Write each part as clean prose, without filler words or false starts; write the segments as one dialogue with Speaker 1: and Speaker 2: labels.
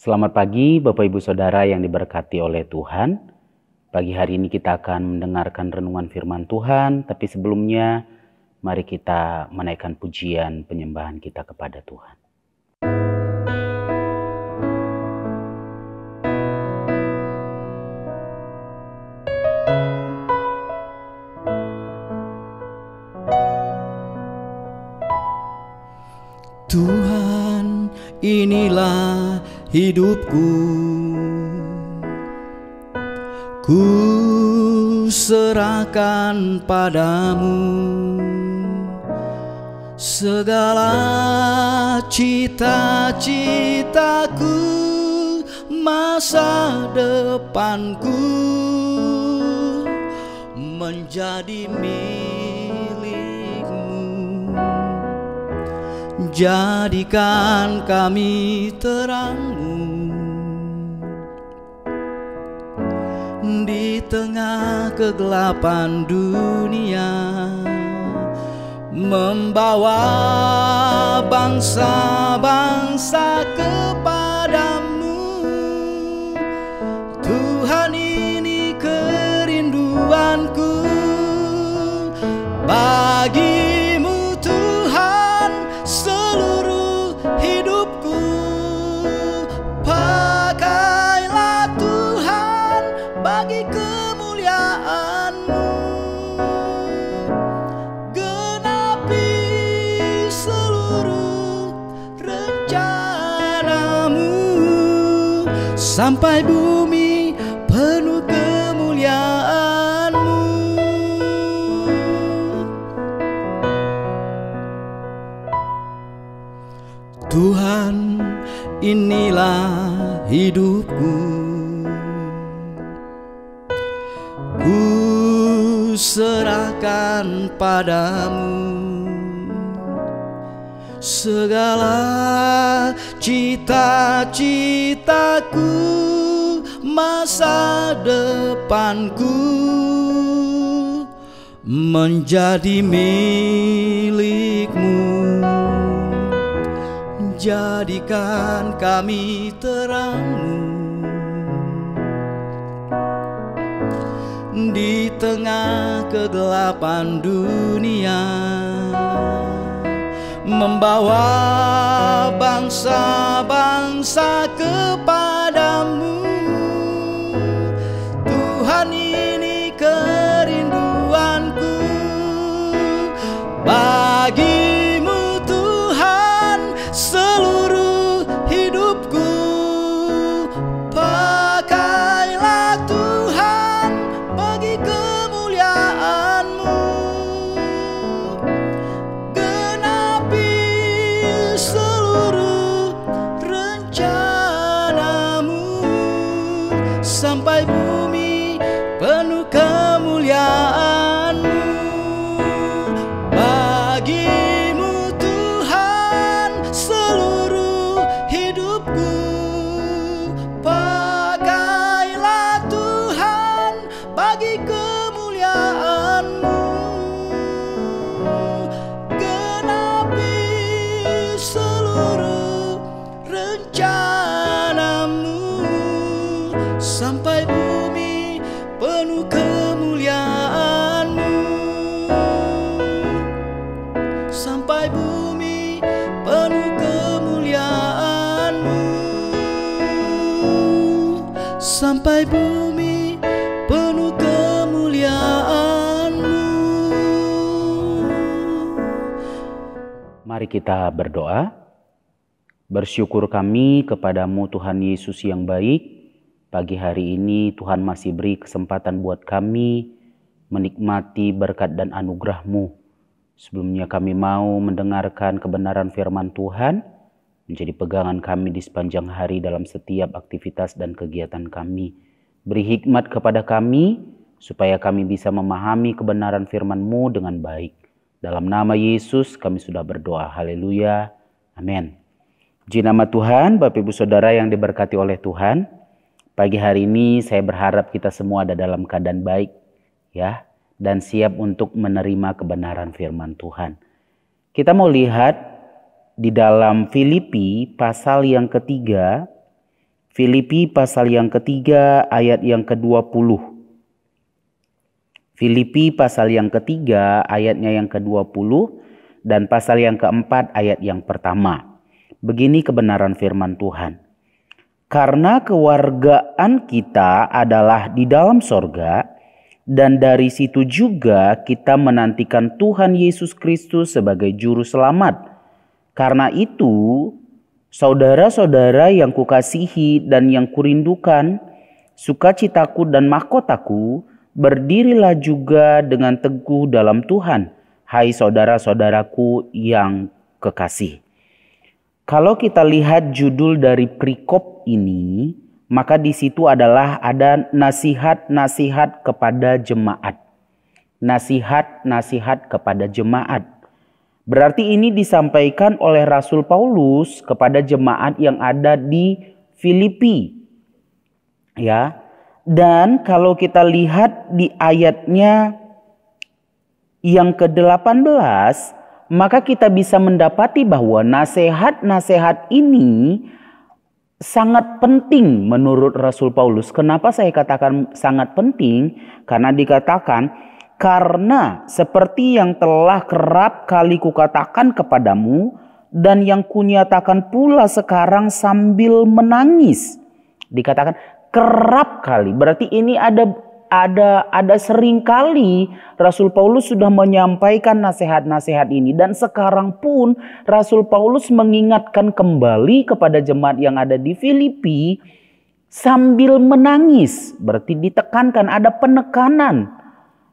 Speaker 1: Selamat pagi Bapak Ibu Saudara yang diberkati oleh Tuhan. Pagi hari ini kita akan mendengarkan renungan firman Tuhan, tapi sebelumnya mari kita menaikkan pujian penyembahan kita kepada Tuhan.
Speaker 2: Tuhan, inilah hidupku, ku serahkan padamu segala cita-citaku, masa depanku menjadi jadikan kami terang-Mu di tengah kegelapan dunia, membawa bangsa-bangsa kepadamu. Tuhan, ini kerinduanku bagi-Mu Tuhan, seluruh hidupku. Pakailah Tuhan bagi kemuliaan-Mu, genapi seluruh rencana-Mu, sampai bumi penuh kemuliaan-Mu. Tuhan, inilah hidupku, ku serahkan padamu segala cita-citaku, masa depanku menjadi milik-Mu. Jadikan kami terang-Mu di tengah kegelapan dunia, membawa bangsa-bangsa kepadamu. Tuhan, ini kerinduanku bagi-Mu Tuhan, seluruh hidupku. Pakailah Tuhan bagi kemuliaan-Mu, genapi seluruh rencana-Mu, sampai bumi penuh kemuliaan-Mu. Bagi-Mu Tuhan, seluruh hidupku. Pakailah Tuhan bagi kemuliaan-Mu, genapi seluruh rencana-Mu, sampai bumi penuh kemuliaan-Mu, sampai bumi penuh kemuliaan-Mu, sampai bumi penuh kemuliaan-Mu.
Speaker 1: Mari kita berdoa. Bersyukur kami kepadamu Tuhan Yesus yang baik. Pagi hari ini Tuhan masih beri kesempatan buat kami menikmati berkat dan anugerah-Mu. Sebelumnya kami mau mendengarkan kebenaran firman Tuhan, menjadi pegangan kami di sepanjang hari dalam setiap aktivitas dan kegiatan kami. Beri hikmat kepada kami, supaya kami bisa memahami kebenaran firman-Mu dengan baik. Dalam nama Yesus kami sudah berdoa. Haleluya. Amin. Puji nama Tuhan, Bapak Ibu Saudara yang diberkati oleh Tuhan. Pagi hari ini saya berharap kita semua ada dalam keadaan baik, ya, dan siap untuk menerima kebenaran firman Tuhan. Kita mau lihat di dalam Filipi pasal yang ketiga Filipi pasal yang ketiga ayat yang ke-20. Filipi pasal yang ketiga ayatnya yang ke-20 dan pasal yang keempat ayat yang pertama. Begini kebenaran firman Tuhan. Karena kewargaan kita adalah di dalam sorga, dan dari situ juga kita menantikan Tuhan Yesus Kristus sebagai juru selamat. Karena itu, saudara-saudara yang kukasihi dan yang kurindukan, sukacitaku dan mahkotaku, berdirilah juga dengan teguh dalam Tuhan, hai saudara-saudaraku yang kekasih. Kalau kita lihat judul dari perikop ini, maka di situ adalah ada nasihat-nasihat kepada jemaat. Nasihat-nasihat kepada jemaat. Berarti ini disampaikan oleh Rasul Paulus kepada jemaat yang ada di Filipi. Ya. Dan kalau kita lihat di ayatnya yang ke-18, maka kita bisa mendapati bahwa nasihat-nasihat ini sangat penting menurut Rasul Paulus. Kenapa saya katakan sangat penting? Karena dikatakan, karena seperti yang telah kerap kali kukatakan kepadamu dan yang kunyatakan pula sekarang sambil menangis. Dikatakan kerap kali, berarti ini ada sering kali Rasul Paulus sudah menyampaikan nasihat-nasihat ini, dan sekarang pun Rasul Paulus mengingatkan kembali kepada jemaat yang ada di Filipi sambil menangis. Berarti ditekankan, ada penekanan.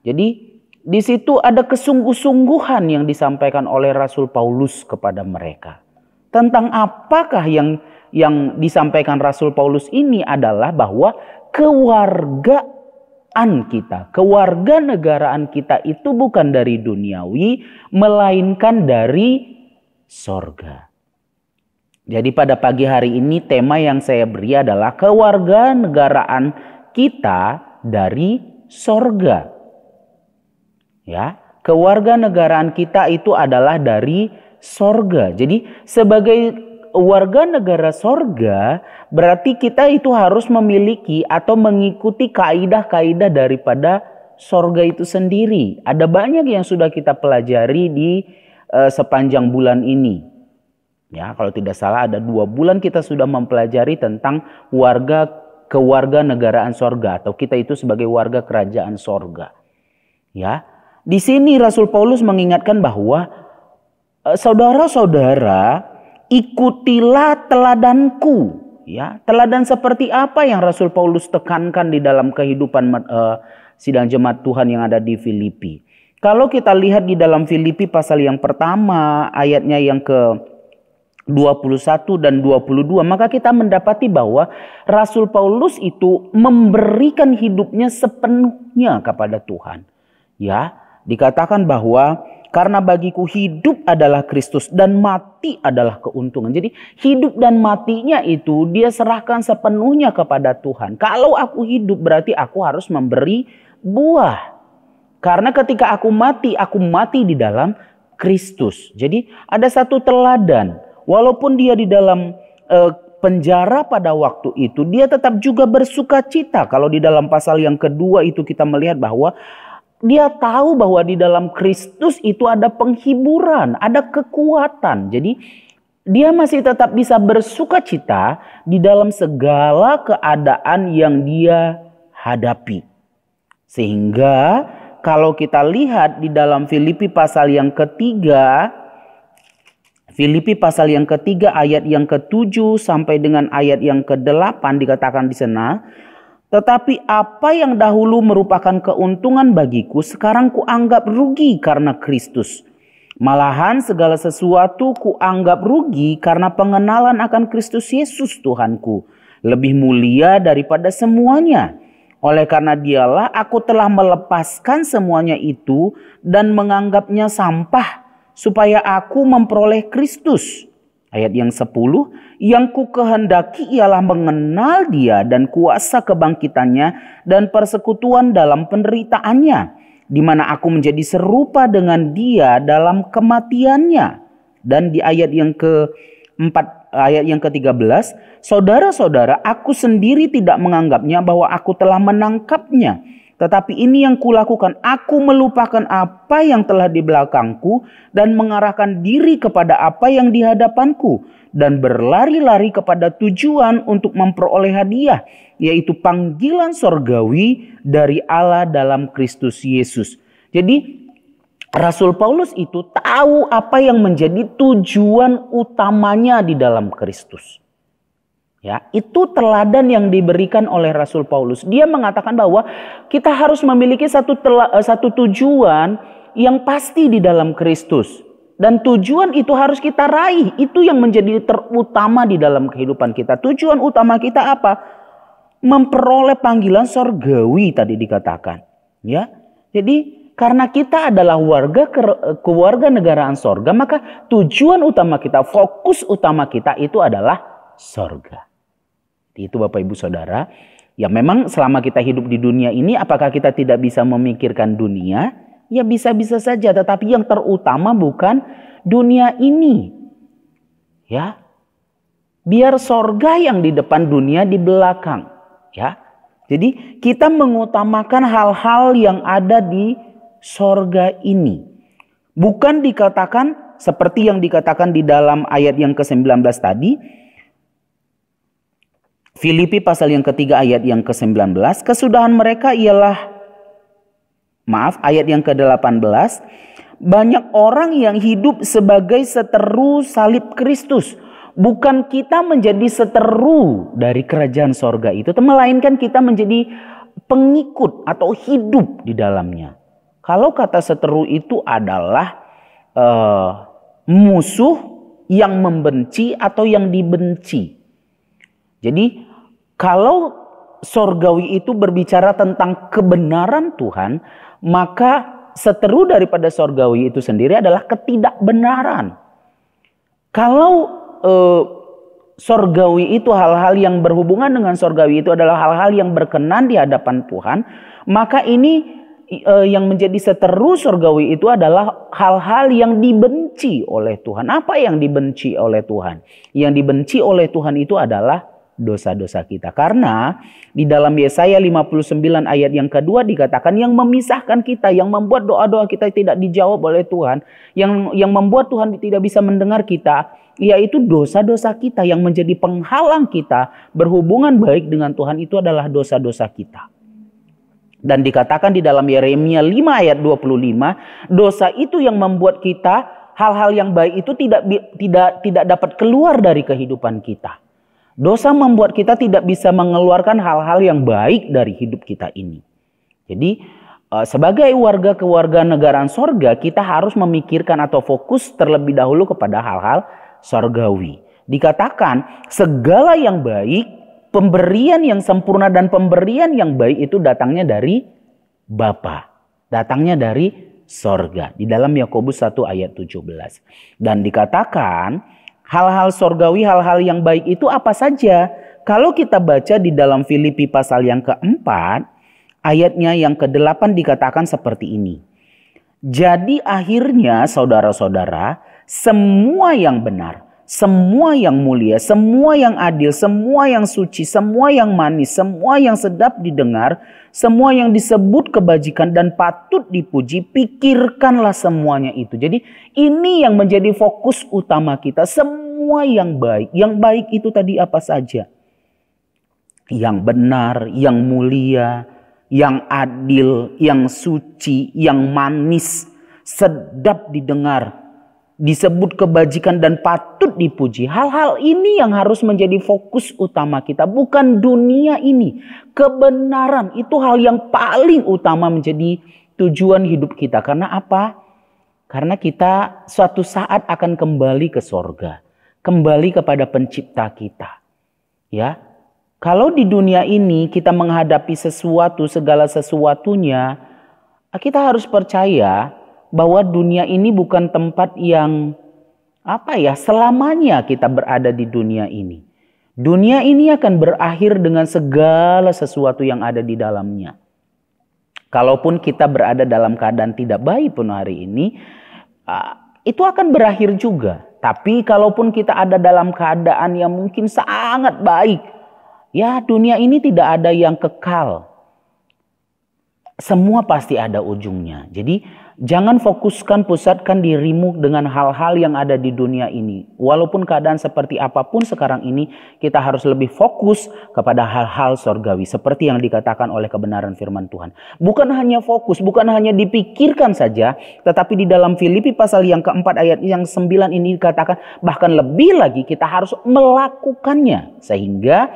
Speaker 1: Jadi di situ ada kesungguh-sungguhan yang disampaikan oleh Rasul Paulus kepada mereka. Tentang apakah yang disampaikan Rasul Paulus ini adalah bahwa kewarganegaraan kita itu bukan dari duniawi, melainkan dari sorga. Jadi pada pagi hari ini tema yang saya beri adalah kewarganegaraan kita dari sorga. Ya, kewarganegaraan kita itu adalah dari sorga. Jadi sebagai warga negara sorga, berarti kita itu harus memiliki atau mengikuti kaidah-kaidah daripada sorga itu sendiri. Ada banyak yang sudah kita pelajari di sepanjang bulan ini. Ya, kalau tidak salah ada 2 bulan kita sudah mempelajari tentang kewarganegaraan sorga, atau kita itu sebagai warga kerajaan sorga. Ya, di sini Rasul Paulus mengingatkan bahwa saudara-saudara, ikutilah teladanku. Ya, teladan seperti apa yang Rasul Paulus tekankan di dalam kehidupan sidang jemaat Tuhan yang ada di Filipi. Kalau kita lihat di dalam Filipi pasal yang pertama, ayatnya yang ke-21 dan 22, maka kita mendapati bahwa Rasul Paulus itu memberikan hidupnya sepenuhnya kepada Tuhan. Ya, dikatakan bahwa karena bagiku hidup adalah Kristus dan mati adalah keuntungan. Jadi hidup dan matinya itu dia serahkan sepenuhnya kepada Tuhan. Kalau aku hidup berarti aku harus memberi buah. Karena ketika aku mati di dalam Kristus. Jadi ada satu teladan. Walaupun dia di dalam penjara pada waktu itu, dia tetap juga bersuka cita. Kalau di dalam pasal yang kedua itu kita melihat bahwa dia tahu bahwa di dalam Kristus itu ada penghiburan, ada kekuatan. Jadi dia masih tetap bisa bersuka cita di dalam segala keadaan yang dia hadapi. Sehingga kalau kita lihat di dalam Filipi pasal yang ketiga ayat yang ke-7 sampai dengan ayat yang ke-8 dikatakan di sana, tetapi apa yang dahulu merupakan keuntungan bagiku, sekarang kuanggap rugi karena Kristus. Malahan segala sesuatu kuanggap rugi karena pengenalan akan Kristus Yesus Tuhanku. Lebih mulia daripada semuanya. Oleh karena dialah aku telah melepaskan semuanya itu dan menganggapnya sampah, supaya aku memperoleh Kristus. Ayat yang 10, yang ku kehendaki ialah mengenal dia dan kuasa kebangkitannya dan persekutuan dalam penderitaannya, di mana aku menjadi serupa dengan dia dalam kematiannya. Dan di ayat yang ke-14 ayat yang ke-13, saudara-saudara, aku sendiri tidak menganggapnya bahwa aku telah menangkapnya. Tetapi ini yang kulakukan, aku melupakan apa yang telah di belakangku dan mengarahkan diri kepada apa yang di hadapanku. Dan berlari-lari kepada tujuan untuk memperoleh hadiah, yaitu panggilan sorgawi dari Allah dalam Kristus Yesus. Jadi Rasul Paulus itu tahu apa yang menjadi tujuan utamanya di dalam Kristus. Ya, itu teladan yang diberikan oleh Rasul Paulus. Dia mengatakan bahwa kita harus memiliki satu tujuan yang pasti di dalam Kristus. Dan tujuan itu harus kita raih. Itu yang menjadi terutama di dalam kehidupan kita. Tujuan utama kita apa? Memperoleh panggilan sorgawi tadi dikatakan. Ya, jadi karena kita adalah keluarga negaraan sorga, maka tujuan utama kita, fokus utama kita itu adalah sorga. Itu Bapak Ibu Saudara. Ya memang selama kita hidup di dunia ini, apakah kita tidak bisa memikirkan dunia? Ya bisa-bisa saja, tetapi yang terutama bukan dunia ini. Ya, biar sorga yang di depan, dunia di belakang. Ya, jadi kita mengutamakan hal-hal yang ada di sorga ini. Bukan dikatakan seperti yang dikatakan di dalam ayat yang ke-19 tadi. Filipi pasal yang ketiga ayat yang ke-19. Kesudahan mereka ialah, ayat yang ke-18. Banyak orang yang hidup sebagai seteru salib Kristus. Bukan kita menjadi seteru dari kerajaan sorga itu, melainkan kita menjadi pengikut atau hidup di dalamnya. Kalau kata seteru itu adalah musuh yang membenci atau yang dibenci. Jadi kalau sorgawi itu berbicara tentang kebenaran Tuhan, maka seteru daripada sorgawi itu sendiri adalah ketidakbenaran. Kalau sorgawi itu hal-hal yang berhubungan dengan sorgawi itu adalah hal-hal yang berkenan di hadapan Tuhan, maka ini yang menjadi seteru sorgawi itu adalah hal-hal yang dibenci oleh Tuhan. Apa yang dibenci oleh Tuhan? Yang dibenci oleh Tuhan itu adalah dosa-dosa kita. Karena di dalam Yesaya 59 ayat yang kedua dikatakan yang memisahkan kita, yang membuat doa-doa kita tidak dijawab oleh Tuhan, yang membuat Tuhan tidak bisa mendengar kita, yaitu dosa-dosa kita. Yang menjadi penghalang kita berhubungan baik dengan Tuhan itu adalah dosa-dosa kita. Dan dikatakan di dalam Yeremia 5 ayat 25, dosa itu yang membuat kita, hal-hal yang baik itu tidak dapat keluar dari kehidupan kita. Dosa membuat kita tidak bisa mengeluarkan hal-hal yang baik dari hidup kita ini. Jadi sebagai warga kewarganegaraan sorga, kita harus memikirkan atau fokus terlebih dahulu kepada hal-hal sorgawi. Dikatakan segala yang baik, pemberian yang sempurna dan pemberian yang baik itu datangnya dari Bapa. Datangnya dari sorga. Di dalam Yakobus 1 ayat 17. Dan dikatakan hal-hal sorgawi, hal-hal yang baik itu apa saja? Kalau kita baca di dalam Filipi pasal yang keempat, ayatnya yang ke-8 dikatakan seperti ini. Jadi akhirnya saudara-saudara, semua yang benar, semua yang mulia, semua yang adil, semua yang suci, semua yang manis, semua yang sedap didengar, semua yang disebut kebajikan dan patut dipuji, pikirkanlah semuanya itu. Jadi ini yang menjadi fokus utama kita, semua yang baik. Yang baik itu tadi apa saja? Yang benar, yang mulia, yang adil, yang suci, yang manis, sedap didengar, disebut kebajikan dan patut dipuji. Hal-hal ini yang harus menjadi fokus utama kita. Bukan dunia ini. Kebenaran itu hal yang paling utama menjadi tujuan hidup kita. Karena apa? Karena kita suatu saat akan kembali ke sorga. Kembali kepada pencipta kita. Ya, kalau di dunia ini kita menghadapi sesuatu, segala sesuatunya, kita harus percaya bahwa dunia ini bukan tempat yang selamanya kita berada di dunia ini. Dunia ini akan berakhir dengan segala sesuatu yang ada di dalamnya. Kalaupun kita berada dalam keadaan tidak baik pun hari ini, itu akan berakhir juga. Tapi kalaupun kita ada dalam keadaan yang mungkin sangat baik, ya dunia ini tidak ada yang kekal. Semua pasti ada ujungnya. Jadi jangan pusatkan dirimu dengan hal-hal yang ada di dunia ini. Walaupun keadaan seperti apapun sekarang ini, kita harus lebih fokus kepada hal-hal sorgawi. Seperti yang dikatakan oleh kebenaran firman Tuhan. Bukan hanya fokus, bukan hanya dipikirkan saja. Tetapi di dalam Filipi pasal yang keempat ayat yang 9 ini dikatakan, bahkan lebih lagi kita harus melakukannya. Sehingga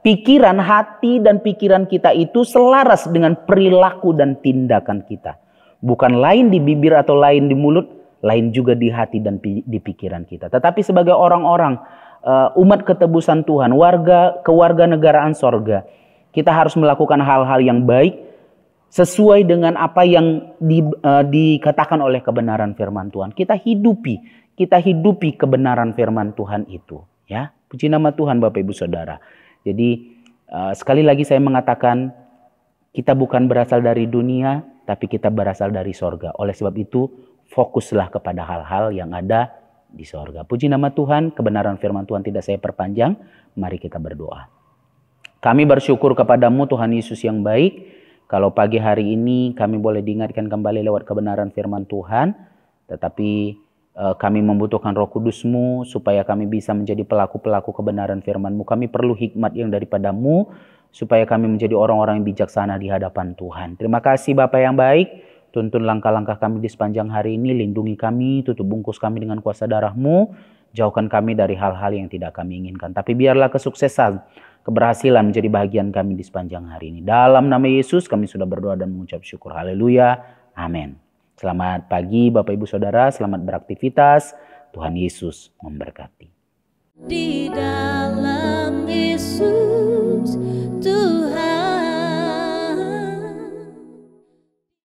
Speaker 1: pikiran, hati dan pikiran kita itu selaras dengan perilaku dan tindakan kita. Bukan lain di bibir atau lain di mulut, lain juga di hati dan di pikiran kita. Tetapi sebagai orang-orang umat ketebusan Tuhan, kewarganegaraan sorga, kita harus melakukan hal-hal yang baik sesuai dengan apa yang dikatakan oleh kebenaran firman Tuhan. Kita hidupi kebenaran firman Tuhan itu. Ya, puji nama Tuhan Bapak Ibu Saudara. Jadi sekali lagi saya mengatakan kita bukan berasal dari dunia, tapi kita berasal dari sorga. Oleh sebab itu fokuslah kepada hal-hal yang ada di sorga. Puji nama Tuhan, kebenaran firman Tuhan tidak saya perpanjang. Mari kita berdoa. Kami bersyukur kepadamu Tuhan Yesus yang baik. Kalau pagi hari ini kami boleh diingatkan kembali lewat kebenaran firman Tuhan. Tetapi kami membutuhkan Roh Kudus-Mu supaya kami bisa menjadi pelaku-pelaku kebenaran firman-Mu. Kami perlu hikmat yang daripadamu supaya kami menjadi orang-orang yang bijaksana di hadapan Tuhan. Terima kasih Bapa yang baik. Tuntun langkah-langkah kami di sepanjang hari ini. Lindungi kami, tutup bungkus kami dengan kuasa darah-Mu. Jauhkan kami dari hal-hal yang tidak kami inginkan. Tapi biarlah kesuksesan, keberhasilan menjadi bagian kami di sepanjang hari ini. Dalam nama Yesus kami sudah berdoa dan mengucap syukur. Haleluya. Amin. Selamat pagi Bapak Ibu Saudara, selamat beraktivitas. Tuhan Yesus memberkati.